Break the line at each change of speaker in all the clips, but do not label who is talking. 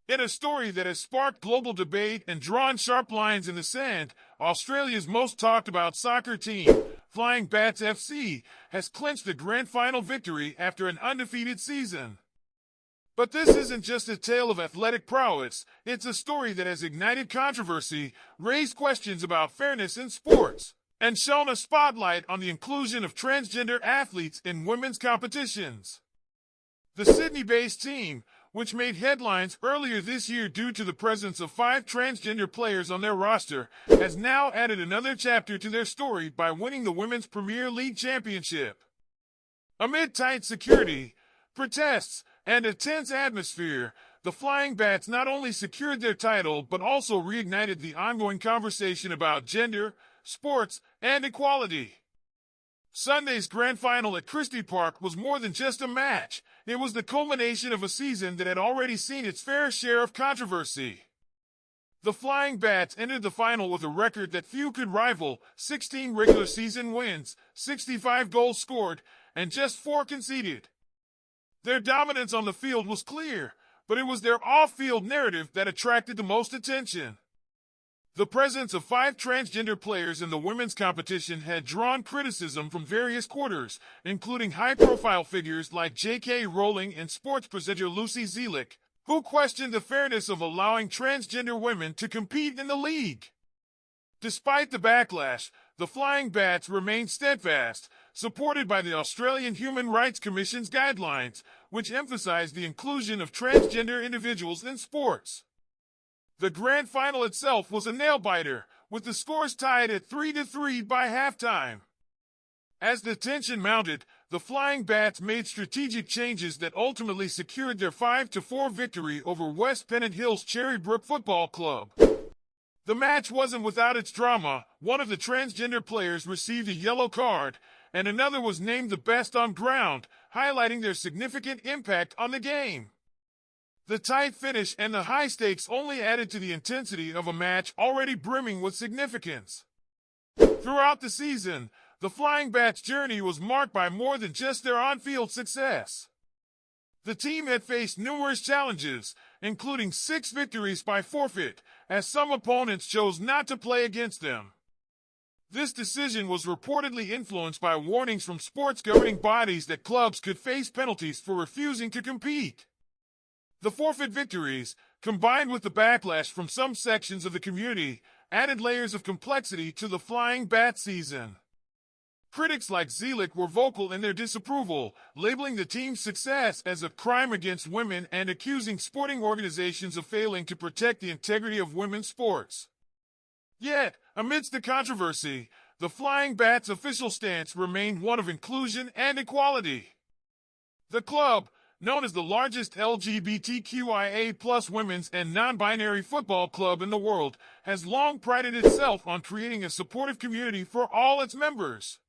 In a story that has sparked global debate and drawn sharp lines in the sand, Australia's most talked about soccer team, Flying Bats FC, has clinched a grand final victory after an undefeated season. But this isn't just a tale of athletic prowess, it's a story that has ignited controversy, raised questions about fairness in sports, and shone a spotlight on the inclusion of transgender athletes in women's competitions. The Sydney-based team, which made headlines earlier this year due to the presence of 5 transgender players on their roster, has now added another chapter to their story by winning the Women's Premier League championship. Amid tight security, protests, and a tense atmosphere, the Flying Bats not only secured their title but also reignited the ongoing conversation about gender, sports, and equality. Sunday's grand final at Christie Park was more than just a match. It was the culmination of a season that had already seen its fair share of controversy. The Flying Bats entered the final with a record that few could rival: 16 regular season wins, 65 goals scored, and just 4 conceded. Their dominance on the field was clear, but it was their off-field narrative that attracted the most attention. The presence of 5 transgender players in the women's competition had drawn criticism from various quarters, including high-profile figures like J.K. Rowling and sports presenter Lucy Zielik, who questioned the fairness of allowing transgender women to compete in the league. Despite the backlash, the Flying Bats remained steadfast, supported by the Australian Human Rights Commission's guidelines, which emphasized the inclusion of transgender individuals in sports. The grand final itself was a nail-biter, with the scores tied at 3-3 by halftime. As the tension mounted, the Flying Bats made strategic changes that ultimately secured their 5-4 victory over West Pennant Hill's Cherrybrook Football Club. The match wasn't without its drama. One of the transgender players received a yellow card, and another was named the best on ground, highlighting their significant impact on the game. The tight finish and the high stakes only added to the intensity of a match already brimming with significance. Throughout the season, the Flying Bats' journey was marked by more than just their on-field success. The team had faced numerous challenges, including 6 victories by forfeit, as some opponents chose not to play against them. This decision was reportedly influenced by warnings from sports governing bodies that clubs could face penalties for refusing to compete. The forfeit victories, combined with the backlash from some sections of the community, added layers of complexity to the Flying Bat season. Critics like Zielik were vocal in their disapproval, labeling the team's success as a crime against women and accusing sporting organizations of failing to protect the integrity of women's sports. Yet, amidst the controversy, the Flying Bats' official stance remained one of inclusion and equality. The club, known as the largest LGBTQIA+ women's and non-binary football club in the world, has long prided itself on creating a supportive community for all its members.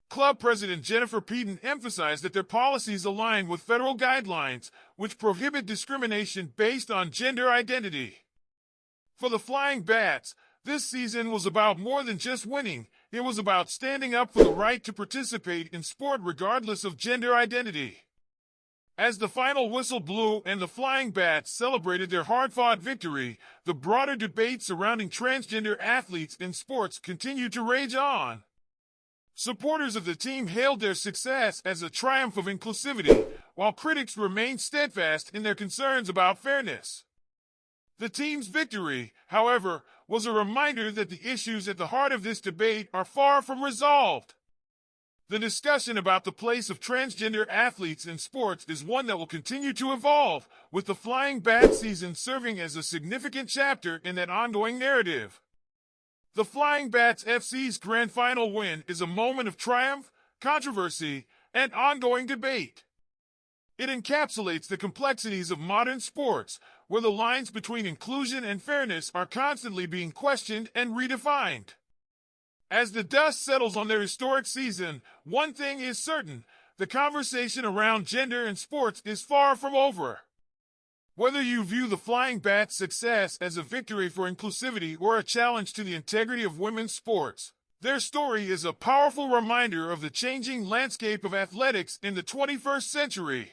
Club president Jennifer Peden emphasized that their policies align with federal guidelines, which prohibit discrimination based on gender identity. For the Flying Bats, this season was about more than just winning. It was about standing up for the right to participate in sport regardless of gender identity. As the final whistle blew and the Flying Bats celebrated their hard-fought victory, the broader debate surrounding transgender athletes in sports continued to rage on. Supporters of the team hailed their success as a triumph of inclusivity, while critics remained steadfast in their concerns about fairness. The team's victory, however, was a reminder that the issues at the heart of this debate are far from resolved. The discussion about the place of transgender athletes in sports is one that will continue to evolve, with the Flying Bat season serving as a significant chapter in that ongoing narrative. The Flying Bats FC's grand final win is a moment of triumph, controversy, and ongoing debate. It encapsulates the complexities of modern sports, where the lines between inclusion and fairness are constantly being questioned and redefined. As the dust settles on their historic season, one thing is certain: the conversation around gender in sports is far from over. Whether you view the Flying Bats' success as a victory for inclusivity or a challenge to the integrity of women's sports, their story is a powerful reminder of the changing landscape of athletics in the 21st century.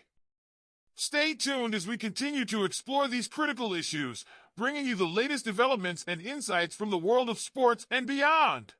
Stay tuned as we continue to explore these critical issues, bringing you the latest developments and insights from the world of sports and beyond.